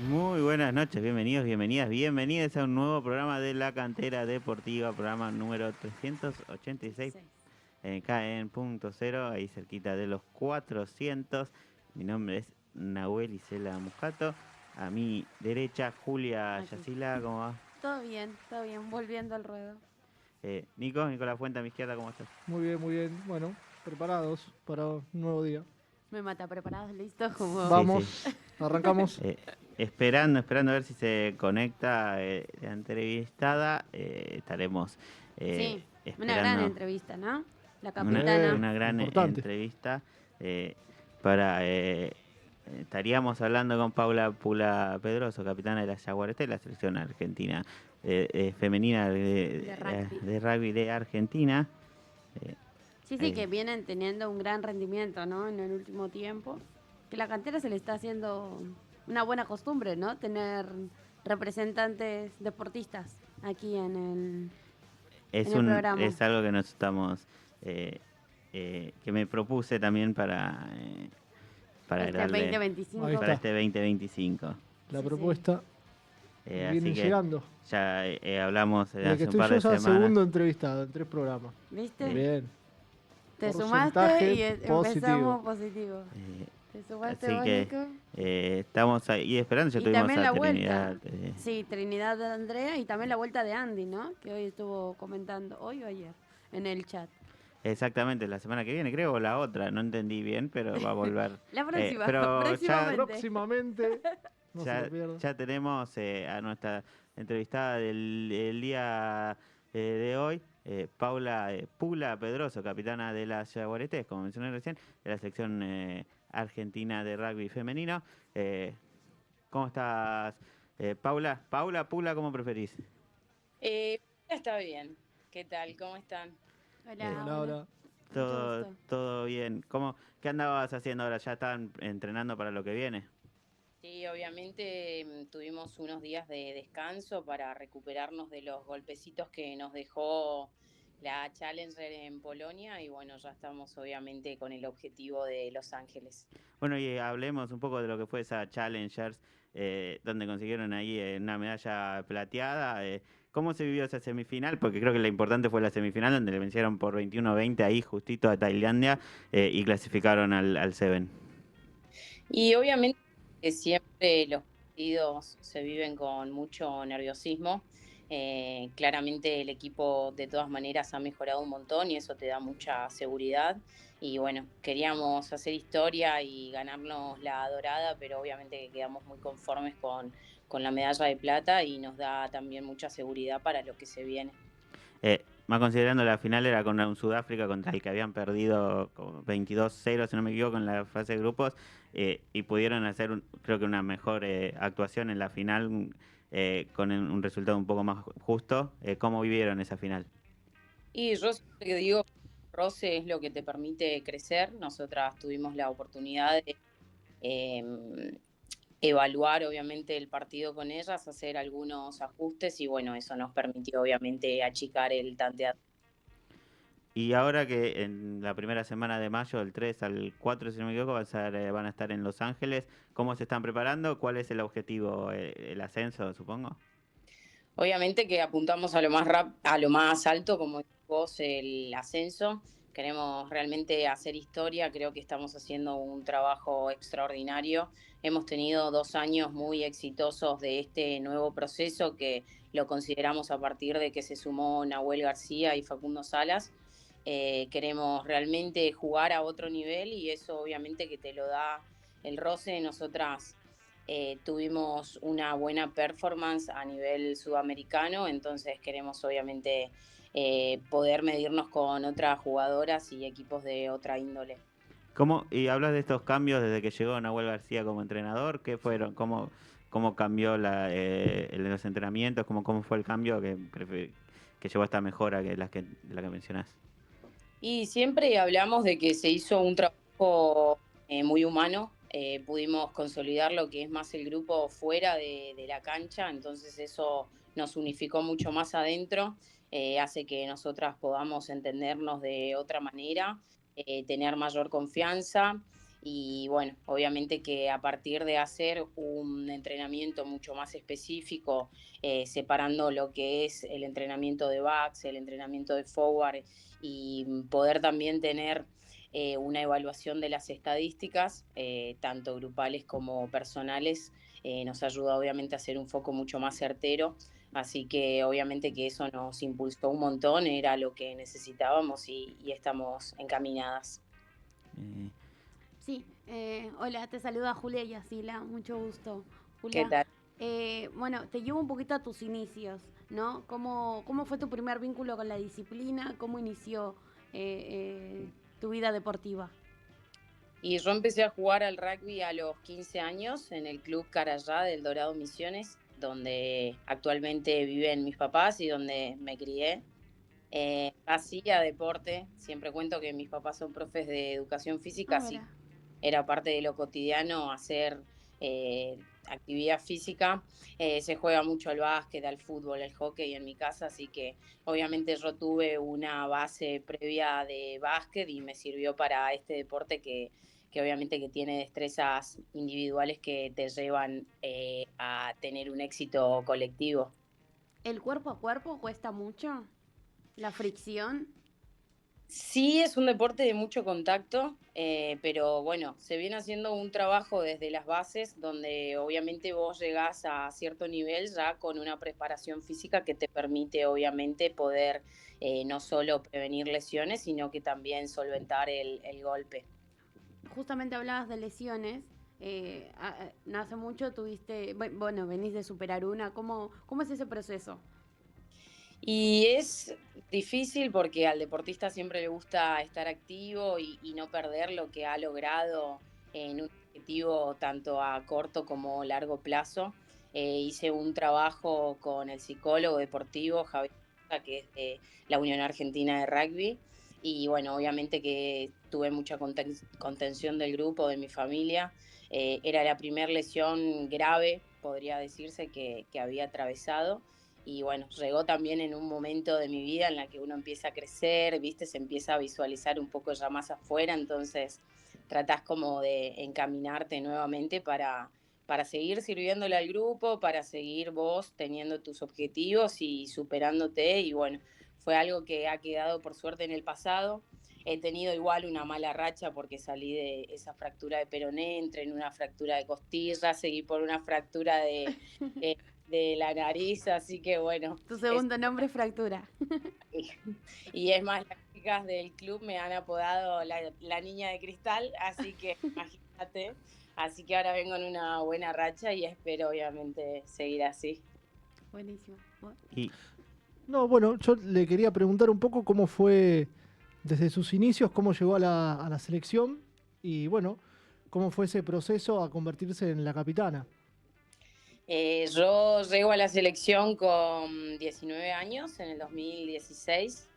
Muy buenas noches, bienvenidos, bienvenidas a un nuevo programa de La Cantera Deportiva, programa número 386, acá en Punto Cero, ahí cerquita de los 400. Mi nombre es Nahuel Isela Muscato, a mi derecha Julia Yacila, ¿cómo va? Todo bien, volviendo al ruedo. Nicolás Fuente a mi izquierda, ¿cómo estás? Muy bien, bueno, preparados para un nuevo día. Me mata, preparados, listos, como... Vamos, Sí. arrancamos. Esperando a ver si se conecta la entrevistada. Estaremos Sí, esperando. una gran entrevista, ¿no? La capitana. Una gran Importante. entrevista. Estaríamos hablando con Paula Pula Pedroso, capitana de la Jaguareté, la selección argentina femenina de rugby de Argentina. Sí, que vienen teniendo un gran rendimiento, ¿no? En el último tiempo. Que la cantera se le está haciendo una buena costumbre, ¿no? Tener representantes deportistas aquí en el programa. Es algo que nos estamos... que me propuse también para este darle 2025. para este 2025. La propuesta viene llegando. Ya hablamos Desde hace que un par de estoy yo, semanas. segundo entrevistado en 3 programas. ¿Viste? Bien. Te Porcentaje sumaste y empezamos positivo. ¿Te sumaste Así vos, que Nico? Estamos ahí esperando. Ya Y tuvimos también a la Trinidad. vuelta. Sí, Trinidad de Andrea y también la vuelta de Andy, ¿no? Que hoy estuvo comentando, hoy o ayer, en el chat. Exactamente, la semana que viene, creo, o la otra. No entendí bien, pero va a volver. La próxima, pero próximamente. No se lo pierdan. Ya tenemos a nuestra entrevistada del día de hoy, Paula Pula Pedroso, capitana de la Jaguaretés, como mencioné recién, de la sección argentina de rugby femenino. ¿Cómo estás, Paula? Paula, Pula, ¿cómo preferís? Está bien. ¿Qué tal? ¿Cómo están? Hola. Todo bien. ¿Qué andabas haciendo ahora? ¿Ya están entrenando para lo que viene? Sí, obviamente tuvimos unos días de descanso para recuperarnos de los golpecitos que nos dejó la Challenger en Polonia y bueno, ya estamos obviamente con el objetivo de Los Ángeles. Bueno, y hablemos un poco de lo que fue esa Challengers, donde consiguieron ahí una medalla plateada. ¿Cómo se vivió esa semifinal? Porque creo que la importante fue la semifinal, donde le vencieron por 21-20 ahí justito a Tailandia y clasificaron al Seven. Y obviamente siempre los partidos se viven con mucho nerviosismo. Claramente el equipo de todas maneras ha mejorado un montón y eso te da mucha seguridad. Y bueno, queríamos hacer historia y ganarnos la dorada, pero obviamente quedamos muy conformes con la medalla de plata y nos da también mucha seguridad para lo que se viene. Más considerando la final era con un Sudáfrica contra el que habían perdido 22-0, si no me equivoco, en la fase de grupos, y pudieron hacer, creo que una mejor actuación en la final con un resultado un poco más justo. ¿Cómo vivieron esa final? Y yo siempre que digo, roce es lo que te permite crecer. Nosotras tuvimos la oportunidad de evaluar obviamente el partido con ellas, hacer algunos ajustes y bueno, eso nos permitió obviamente achicar el tanteador. Y ahora que en la primera semana de mayo, del 3 al 4, si no me equivoco, van a estar en Los Ángeles, ¿cómo se están preparando? ¿Cuál es el objetivo? ¿El ascenso, supongo? Obviamente que apuntamos a lo más alto, como vos, el ascenso. Queremos realmente hacer historia, creo que estamos haciendo un trabajo extraordinario. Hemos tenido 2 años muy exitosos de este nuevo proceso que lo consideramos a partir de que se sumó Nahuel García y Facundo Salas. Queremos realmente jugar a otro nivel y eso obviamente que te lo da el roce. Nosotras tuvimos una buena performance a nivel sudamericano, entonces queremos obviamente poder medirnos con otras jugadoras y equipos de otra índole. Y hablas de estos cambios desde que llegó Nahuel García como entrenador, ¿qué fueron? ¿Cómo cambió los entrenamientos? ¿Cómo fue el cambio que llevó a esta mejora la que mencionás? Y siempre hablamos de que se hizo un trabajo muy humano. Pudimos consolidar lo que es más el grupo fuera de la cancha, entonces eso nos unificó mucho más adentro. hace que nosotras podamos entendernos de otra manera, tener mayor confianza. Y bueno, obviamente que a partir de hacer un entrenamiento mucho más específico, separando lo que es el entrenamiento de backs, el entrenamiento de forward, y poder también tener una evaluación de las estadísticas, tanto grupales como personales, nos ayuda obviamente a hacer un foco mucho más certero. Así que obviamente que eso nos impulsó un montón, era lo que necesitábamos y estamos encaminadas. Sí, hola, te saluda Julia Yacila, mucho gusto. ¿Qué Julia, tal? bueno, te llevo un poquito a tus inicios, ¿no? ¿Cómo fue tu primer vínculo con la disciplina? ¿Cómo inició tu vida deportiva? Y yo empecé a jugar al rugby a los 15 años en el Club Carayá del Dorado Misiones, donde actualmente viven mis papás y donde me crié. Hacía deporte, siempre cuento que mis papás son profes de educación Ah, física, así mira. era parte de lo cotidiano hacer actividad física. Se juega mucho al básquet, al fútbol, al hockey en mi casa, así que obviamente yo tuve una base previa de básquet y me sirvió para este deporte que obviamente que tiene destrezas individuales que te llevan a tener un éxito colectivo. ¿El cuerpo a cuerpo cuesta mucho? ¿La fricción? Sí, es un deporte de mucho contacto, pero bueno, se viene haciendo un trabajo desde las bases donde obviamente vos llegás a cierto nivel ya con una preparación física que te permite obviamente poder no solo prevenir lesiones, sino que también solventar el golpe. Justamente hablabas de lesiones. No hace mucho tuviste, bueno, venís de superar una. ¿Cómo es ese proceso? Y es difícil porque al deportista siempre le gusta estar activo y no perder lo que ha logrado en un objetivo tanto a corto como largo plazo. Hice un trabajo con el psicólogo deportivo Javier, que es de la Unión Argentina de Rugby. Y bueno, obviamente que tuve mucha contención del grupo, de mi familia. Era la primera lesión grave, podría decirse, que había atravesado. Y bueno, llegó también en un momento de mi vida en la que uno empieza a crecer, ¿viste? Se empieza a visualizar un poco ya más afuera, entonces tratás como de encaminarte nuevamente para seguir sirviéndole al grupo, para seguir vos teniendo tus objetivos y superándote. Y bueno, fue algo que ha quedado por suerte en el pasado. He tenido igual una mala racha porque salí de esa fractura de peroné, entré en una fractura de costilla, seguí por una fractura eh, de la nariz, así que bueno, Tu segundo nombre es fractura. y es más, las chicas del club me han apodado la niña de cristal, así que imagínate, así que ahora vengo en una buena racha y espero obviamente seguir así. Buenísimo. Y No, bueno, yo le quería preguntar un poco cómo fue desde sus inicios, cómo llegó a la selección y bueno, cómo fue ese proceso a convertirse en la capitana. Yo llego a la selección con 19 años, en el 2016.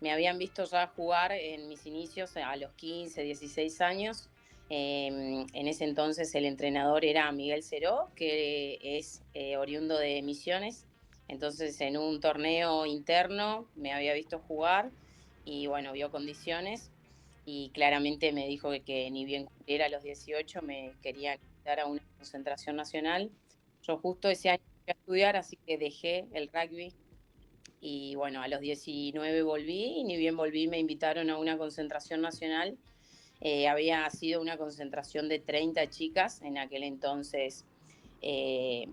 Me habían visto ya jugar en mis inicios a los 15, 16 años. En ese entonces el entrenador era Miguel Ceró, que es oriundo de Misiones. Entonces en un torneo interno me había visto jugar y bueno, vio condiciones y claramente me dijo que ni bien cumpliera los 18 me quería dar a una concentración nacional. Yo justo ese año fui a estudiar, así que dejé el rugby y bueno, a los 19 volví y ni bien volví me invitaron a una concentración nacional. Había sido una concentración de 30 chicas en aquel entonces. eh,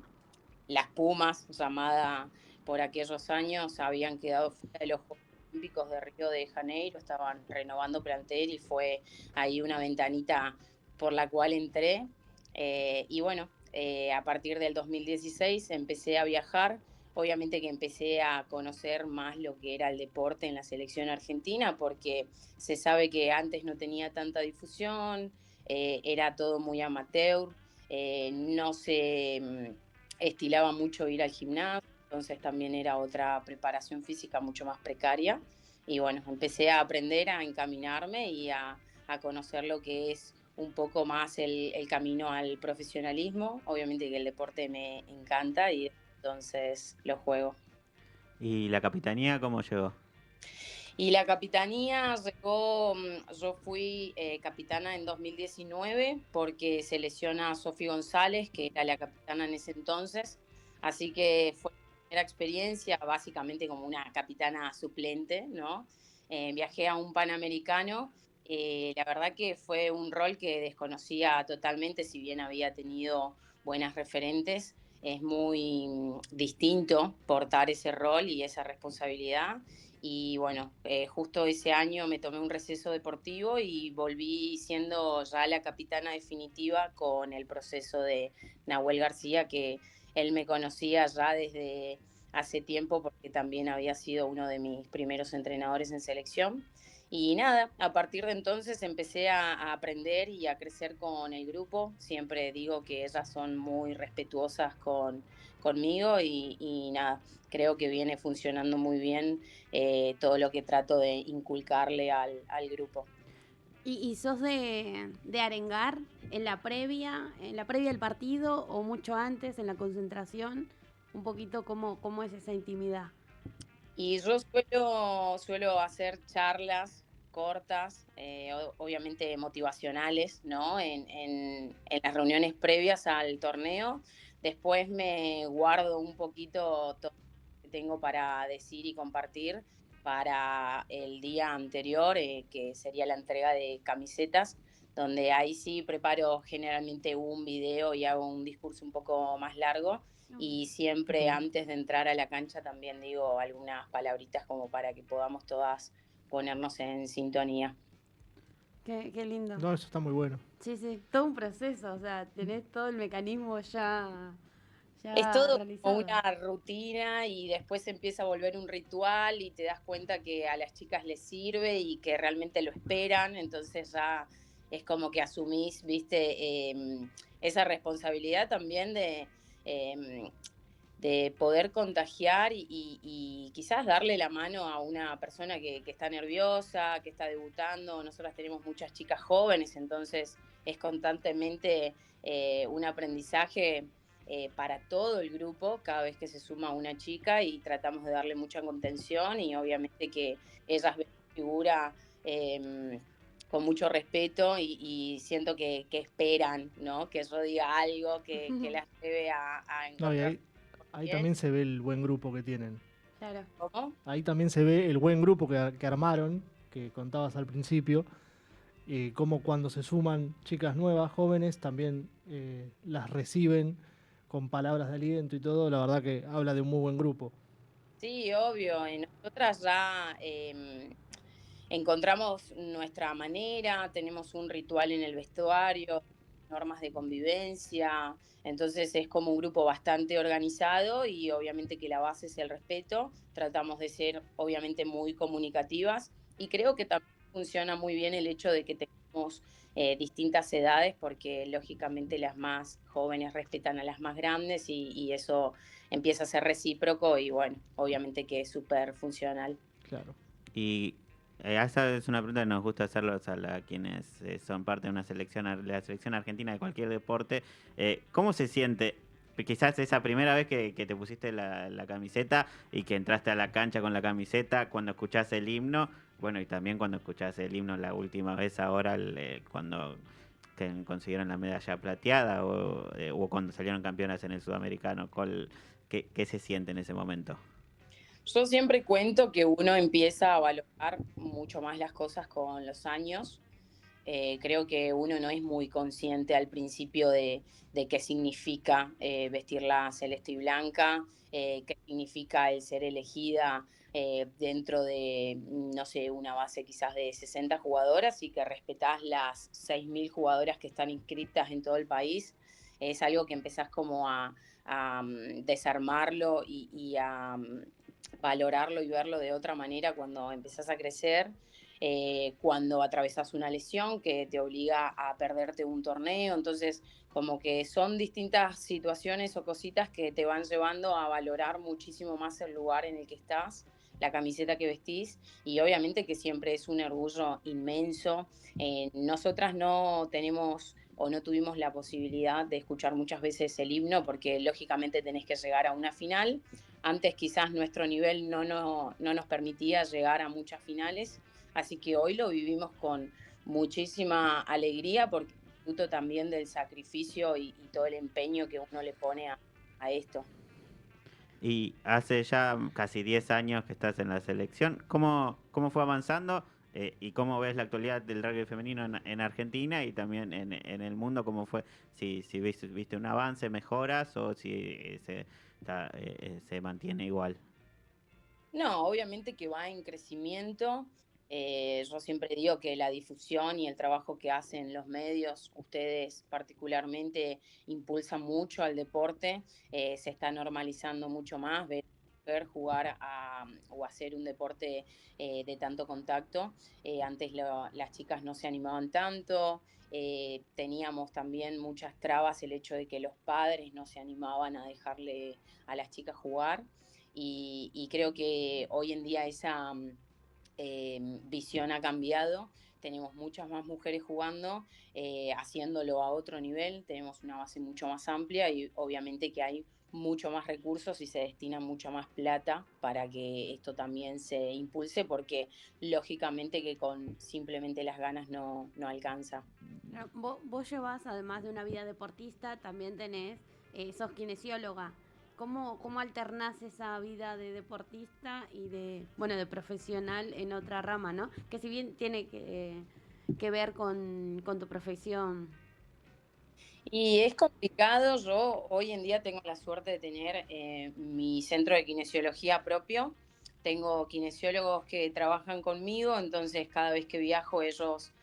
las Pumas, llamada por aquellos años, habían quedado fuera de los Juegos Olímpicos de Río de Janeiro, estaban renovando plantel y fue ahí una ventanita por la cual entré. Y bueno, a partir del 2016 empecé a viajar. Obviamente que empecé a conocer más lo que era el deporte en la selección argentina, porque se sabe que antes no tenía tanta difusión, era todo muy amateur, no se estilaba mucho ir al gimnasio, entonces también era otra preparación física mucho más precaria. Y bueno, empecé a aprender a encaminarme y a conocer lo que es un poco más el camino al profesionalismo. Obviamente que el deporte me encanta y entonces lo juego. ¿Y la capitanía cómo llegó? Y la capitanía llegó, yo fui capitana en 2019 porque se lesiona a Sofi González, que era la capitana en ese entonces. Así que fue mi primera experiencia, básicamente como una capitana suplente, ¿no? Viajé a un Panamericano. La verdad que fue un rol que desconocía totalmente, si bien había tenido buenas referentes. Es muy distinto portar ese rol y esa responsabilidad. Y bueno, justo ese año me tomé un receso deportivo y volví siendo ya la capitana definitiva con el proceso de Nahuel García, que él me conocía ya desde hace tiempo porque también había sido uno de mis primeros entrenadores en selección. Y nada, a partir de entonces empecé a aprender y a crecer con el grupo. Siempre digo que ellas son muy respetuosas conmigo y nada, creo que viene funcionando muy bien todo lo que trato de inculcarle al grupo. ¿Y sos de arengar en la previa del partido o mucho antes, en la concentración? Un poquito cómo es esa intimidad. Y yo suelo hacer charlas cortas, obviamente motivacionales, ¿no? En las reuniones previas al torneo. Después me guardo un poquito todo lo que tengo para decir y compartir para el día anterior, que sería la entrega de camisetas, donde ahí sí preparo generalmente un video y hago un discurso un poco más largo y siempre antes de entrar a la cancha también digo algunas palabritas como para que podamos todas ponernos en sintonía. Qué lindo. No, eso está muy bueno. Sí, todo un proceso, o sea, tenés todo el mecanismo Es ya todo como realizado. una rutina y después empieza a volver un ritual y te das cuenta que a las chicas les sirve y que realmente lo esperan, entonces ya es como que asumís, viste, esa responsabilidad también eh, de poder contagiar y quizás darle la mano a una persona que está nerviosa, que está debutando. Nosotras tenemos muchas chicas jóvenes, entonces es constantemente un aprendizaje para todo el grupo cada vez que se suma una chica y tratamos de darle mucha contención y obviamente que ellas ven la figura con mucho respeto y siento que esperan, ¿no? Que yo diga algo que las lleve a No, y encontrar ahí bien. también se ve el buen grupo que tienen. Claro. ¿Cómo? Ahí también se ve el buen grupo que armaron, que contabas al principio, cómo cuando se suman chicas nuevas, jóvenes, también las reciben con palabras de aliento y todo. La verdad que habla de un muy buen grupo. Sí, obvio. Y nosotras ya encontramos nuestra manera, tenemos un ritual en el vestuario, normas de convivencia, entonces es como un grupo bastante organizado y obviamente que la base es el respeto, tratamos de ser obviamente muy comunicativas y creo que también funciona muy bien el hecho de que tengamos distintas edades porque lógicamente las más jóvenes respetan a las más grandes y eso empieza a ser recíproco y bueno, obviamente que es súper funcional. Claro. Y esa es una pregunta que nos gusta hacerlos a quienes son parte de una selección, de la selección argentina de cualquier deporte. ¿Cómo se siente? Quizás esa primera vez que te pusiste la camiseta y que entraste a la cancha con la camiseta, cuando escuchás el himno, bueno, y también cuando escuchás el himno la última vez ahora, cuando consiguieron la medalla plateada o cuando salieron campeonas en el sudamericano, ¿qué se siente en ese momento? Yo siempre cuento que uno empieza a valorar mucho más las cosas con los años. Creo que uno no es muy consciente al principio de qué significa vestir la celeste y blanca, qué significa el ser elegida dentro de, no sé, una base quizás de 60 jugadoras y que respetás las 6.000 jugadoras que están inscritas en todo el país. Es algo que empezás como a desarmarlo y a valorarlo y verlo de otra manera cuando empezás a crecer, cuando atravesás una lesión que te obliga a perderte un torneo, entonces como que son distintas situaciones o cositas que te van llevando a valorar muchísimo más el lugar en el que estás, la camiseta que vestís y obviamente que siempre es un orgullo inmenso. Nosotras no tenemos o no tuvimos la posibilidad de escuchar muchas veces el himno, porque lógicamente tenés que llegar a una final. Antes quizás nuestro nivel no nos permitía llegar a muchas finales, así que hoy lo vivimos con muchísima alegría porque disfruto también del sacrificio y todo el empeño que uno le pone a esto. Y hace ya casi 10 años que estás en la selección. ¿Cómo fue avanzando? ¿Y cómo ves la actualidad del rugby femenino en Argentina y también en el mundo? ¿Cómo fue? Si viste un avance, mejoras o si se mantiene igual. No, obviamente que va en crecimiento. Yo siempre digo que la difusión y el trabajo que hacen los medios, ustedes particularmente, impulsan mucho al deporte. Se está normalizando mucho más ver jugar o hacer un deporte de tanto contacto. Antes las chicas no se animaban tanto. Teníamos también muchas trabas, el hecho de que los padres no se animaban a dejarle a las chicas jugar. Y creo que hoy en día esa visión ha cambiado. Tenemos muchas más mujeres jugando, haciéndolo a otro nivel. Tenemos una base mucho más amplia y obviamente que hay mucho más recursos y se destina mucha más plata para que esto también se impulse, porque lógicamente que con simplemente las ganas no alcanza. Vos llevas, además de una vida deportista, también sos kinesióloga. ¿Cómo alternás esa vida de deportista y de profesional en otra rama, ¿no? Que si bien tiene que ver con tu profesión. Y es complicado. Yo hoy en día tengo la suerte de tener mi centro de kinesiología propio. Tengo kinesiólogos que trabajan conmigo, entonces cada vez que viajo ellos,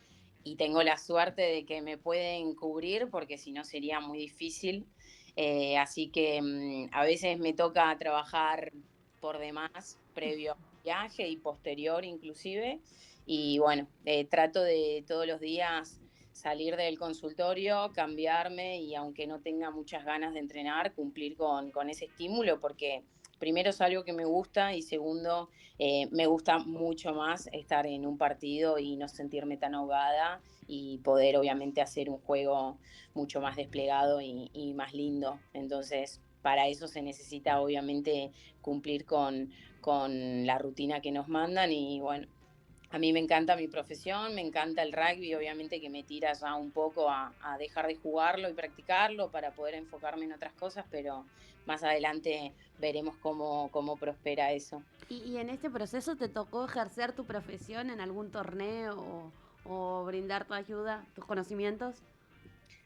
y tengo la suerte de que me pueden cubrir, porque si no sería muy difícil. Así que a veces me toca trabajar por demás previo al viaje y posterior inclusive. Y bueno, trato de todos los días salir del consultorio, cambiarme y aunque no tenga muchas ganas de entrenar, cumplir con ese estímulo, porque primero es algo que me gusta y segundo, me gusta mucho más estar en un partido y no sentirme tan ahogada y poder obviamente hacer un juego mucho más desplegado y más lindo. Entonces, para eso se necesita obviamente cumplir con la rutina que nos mandan y bueno, a mí me encanta mi profesión, me encanta el rugby, obviamente que me tira ya un poco a dejar de jugarlo y practicarlo para poder enfocarme en otras cosas, pero más adelante veremos cómo prospera eso. ¿Y en este proceso te tocó ejercer tu profesión en algún torneo o brindar tu ayuda, tus conocimientos?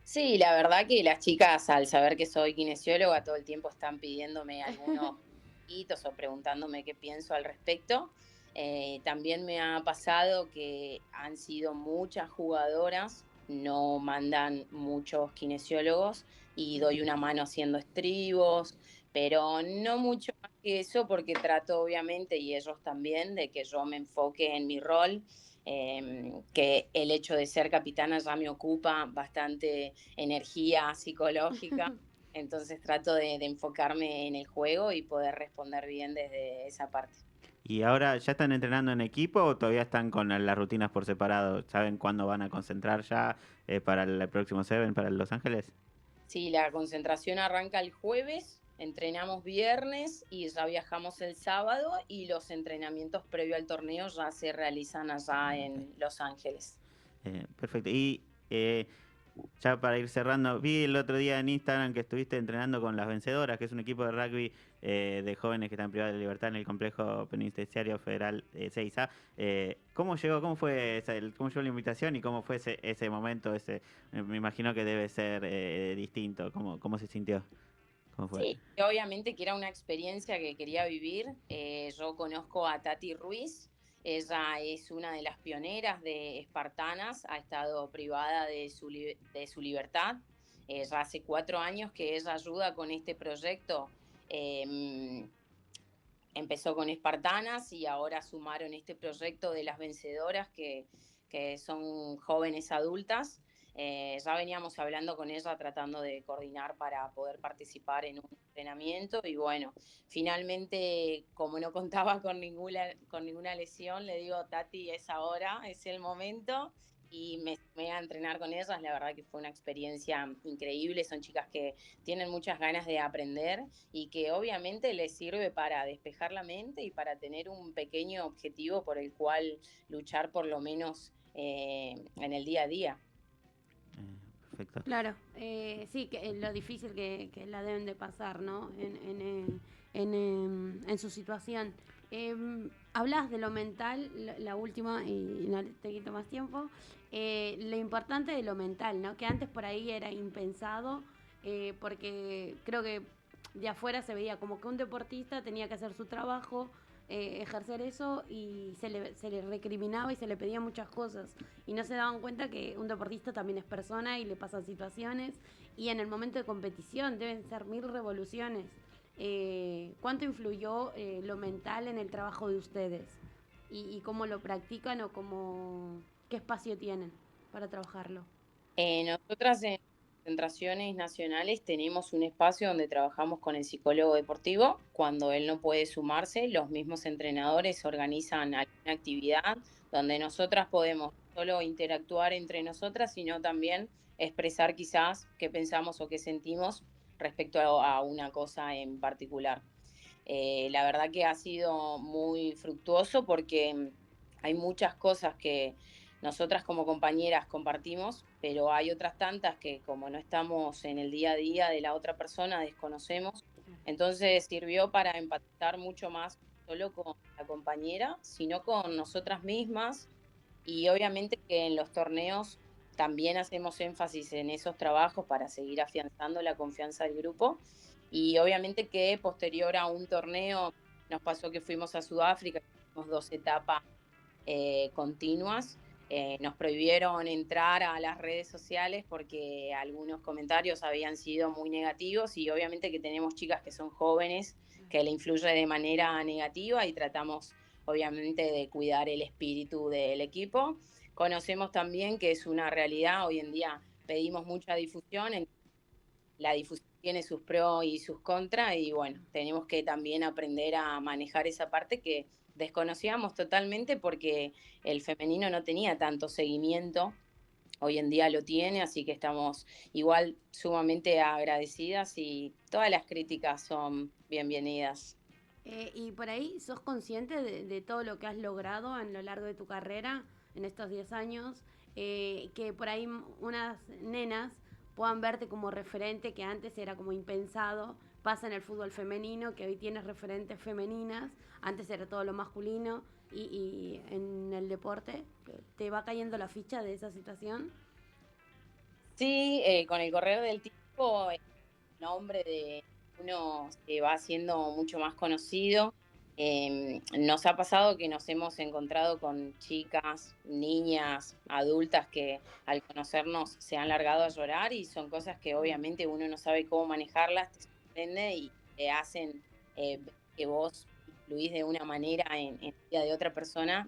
Sí, la verdad que las chicas, al saber que soy kinesióloga, todo el tiempo están pidiéndome algunos hitos o preguntándome qué pienso al respecto. También me ha pasado que han sido muchas jugadoras, no mandan muchos kinesiólogos y doy una mano haciendo estribos, pero no mucho más que eso porque trato obviamente, y ellos también, de que yo me enfoque en mi rol. Que el hecho de ser capitana ya me ocupa bastante energía psicológica, entonces trato de enfocarme en el juego y poder responder bien desde esa parte. ¿Y ahora ya están entrenando en equipo o todavía están con las rutinas por separado? ¿Saben cuándo van a concentrar ya para el próximo Seven, para Los Ángeles? Sí, la concentración arranca el jueves, entrenamos viernes y ya viajamos el sábado y los entrenamientos previo al torneo ya se realizan allá en Los Ángeles. Perfecto. Y ya para ir cerrando, vi el otro día en Instagram que estuviste entrenando con Las Vencedoras, que es un equipo de rugby de jóvenes que están privados de libertad en el complejo penitenciario federal 6A. ¿Cómo llegó, cómo llegó la invitación y cómo fue ese momento? Me imagino que debe ser distinto. ¿Cómo se sintió? ¿Cómo fue? Sí, obviamente que era una experiencia que quería vivir. Yo conozco a Tati Ruiz, ella es una de las pioneras de Espartanas, ha estado privada de su libertad. Ya hace 4 años que ella ayuda con este proyecto. Eh, Empezó con Espartanas y ahora sumaron este proyecto de las vencedoras que son jóvenes adultas. Ya veníamos hablando con ella tratando de coordinar para poder participar en un entrenamiento y bueno, finalmente como no contaba con ninguna lesión, le digo, Tati, es ahora, es el momento y me sumé a entrenar con ellas. La verdad que fue una experiencia increíble. Son chicas que tienen muchas ganas de aprender y que obviamente les sirve para despejar la mente y para tener un pequeño objetivo por el cual luchar por lo menos en el día a día. Perfecto. Claro, sí, que lo difícil que la deben de pasar, ¿no? En su situación. Hablas de lo mental, la última, y no te quito más tiempo, lo importante de lo mental, ¿no? Que antes por ahí era impensado, porque creo que de afuera se veía como que un deportista tenía que hacer su trabajo, ejercer eso, y se le recriminaba y se le pedía muchas cosas, y no se daban cuenta que un deportista también es persona y le pasan situaciones, y en el momento de competición deben ser 1000 revoluciones. ¿Cuánto influyó lo mental en el trabajo de ustedes? Y cómo lo practican, o qué espacio tienen para trabajarlo. Nosotras en concentraciones nacionales tenemos un espacio donde trabajamos con el psicólogo deportivo. Cuando él no puede sumarse, los mismos entrenadores organizan alguna actividad donde nosotras podemos no solo interactuar entre nosotras, sino también expresar quizás qué pensamos o qué sentimos respecto a una cosa en particular. La verdad que ha sido muy fructuoso porque hay muchas cosas que nosotras como compañeras compartimos, pero hay otras tantas que como no estamos en el día a día de la otra persona, desconocemos. Entonces sirvió para empatizar mucho más, no solo con la compañera, sino con nosotras mismas. Y obviamente que en los torneos también hacemos énfasis en esos trabajos para seguir afianzando la confianza del grupo. Y obviamente que posterior a un torneo nos pasó que fuimos a Sudáfrica, hicimos 2 etapas continuas. Nos prohibieron entrar a las redes sociales porque algunos comentarios habían sido muy negativos, y obviamente que tenemos chicas que son jóvenes que le influye de manera negativa, y tratamos obviamente de cuidar el espíritu del equipo. Conocemos también que es una realidad, hoy en día pedimos mucha difusión, la difusión tiene sus pros y sus contras, y bueno, tenemos que también aprender a manejar esa parte que desconocíamos totalmente porque el femenino no tenía tanto seguimiento. Hoy en día lo tiene, así que estamos igual sumamente agradecidas, y todas las críticas son bienvenidas. Y por ahí, ¿sos consciente de todo lo que has logrado a lo largo de tu carrera en estos 10 años? Que por ahí unas nenas puedan verte como referente, que antes era como impensado. Pasa en el fútbol femenino, que hoy tienes referentes femeninas, antes era todo lo masculino, y en el deporte, ¿te va cayendo la ficha de esa situación? Sí, con el correr del tiempo, el nombre de uno se va haciendo mucho más conocido. Nos ha pasado que nos hemos encontrado con chicas, niñas, adultas que al conocernos se han largado a llorar, y son cosas que obviamente uno no sabe cómo manejarlas, te sorprende y te hacen ver que vos influís de una manera en la vida de otra persona,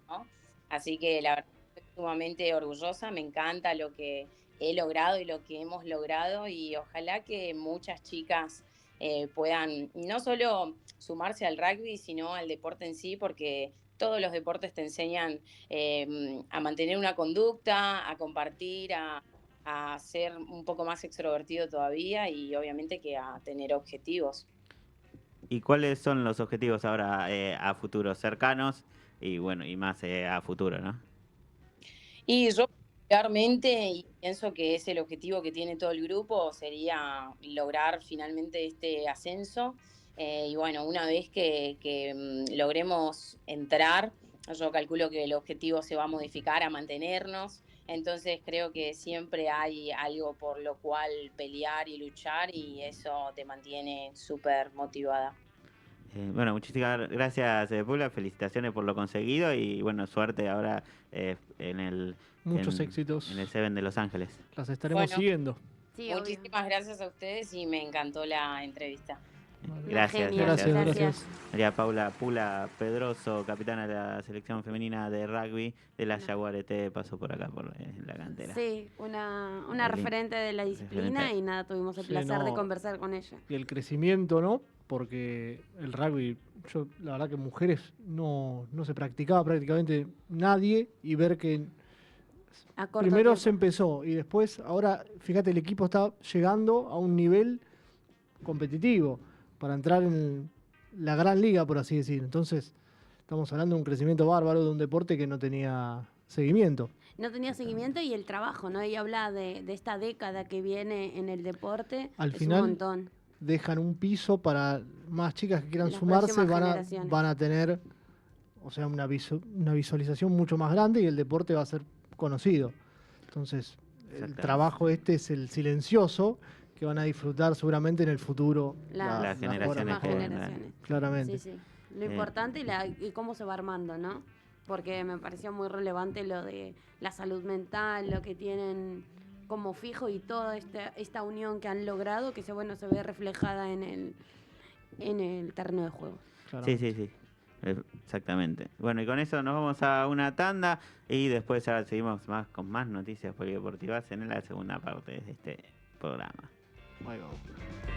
¿no? Así que la verdad estoy sumamente orgullosa, me encanta lo que he logrado y lo que hemos logrado, y ojalá que muchas chicas puedan no solo sumarse al rugby, sino al deporte en sí, porque todos los deportes te enseñan a mantener una conducta, a compartir, a ser un poco más extrovertido todavía, y obviamente que a tener objetivos. ¿Y cuáles son los objetivos ahora a futuro cercanos y bueno, y más a futuro, ¿no? Y yo particularmente, y pienso que es el objetivo que tiene todo el grupo, sería lograr finalmente este ascenso. Y bueno, una vez que logremos entrar, yo calculo que el objetivo se va a modificar a mantenernos. Entonces creo que siempre hay algo por lo cual pelear y luchar, y eso te mantiene súper motivada. Bueno, muchísimas gracias, Paula. Felicitaciones por lo conseguido y bueno, suerte ahora Muchos en éxitos. el Seven de Los Ángeles. Las estaremos Bueno, siguiendo. Sí, muchísimas gracias a ustedes y me encantó la entrevista. Una genia, Gracias. María Paula Pula Pedroso, capitana de la selección femenina de rugby de la Yaguareté, pasó por acá, por la cantera. Sí, una referente de la disciplina, y nada, tuvimos el placer de conversar con ella. Y el crecimiento, ¿no? Porque el rugby, yo la verdad que mujeres no se practicaba prácticamente nadie, y ver que A corto primero tiempo. se empezó y después, ahora, fíjate, el equipo está llegando a un nivel competitivo para entrar en la gran liga, por así decir. Entonces, estamos hablando de un crecimiento bárbaro de un deporte que no tenía seguimiento. No tenía seguimiento y el trabajo, ¿no? Y habla de esta década que viene en el deporte. Al es final, un montón. dejan un piso para más chicas que quieran Las sumarse, próximas van generaciones. a tener, o sea, una visualización mucho más grande y el deporte va a ser conocido. Entonces, el Exactamente. trabajo este es el silencioso que van a disfrutar seguramente en el futuro Las generaciones próximas que vendrán. generaciones. claramente. Sí, sí. Lo importante y cómo se va armando, ¿no? Porque me pareció muy relevante lo de la salud mental, lo que tienen como fijo y toda esta unión que han logrado, que se ve reflejada en el terreno de juego. Sí, Claramente. sí, sí. Exactamente. Bueno, y con eso nos vamos a una tanda y después ahora seguimos con más noticias polideportivas en la segunda parte de este programa. Ahí vamos.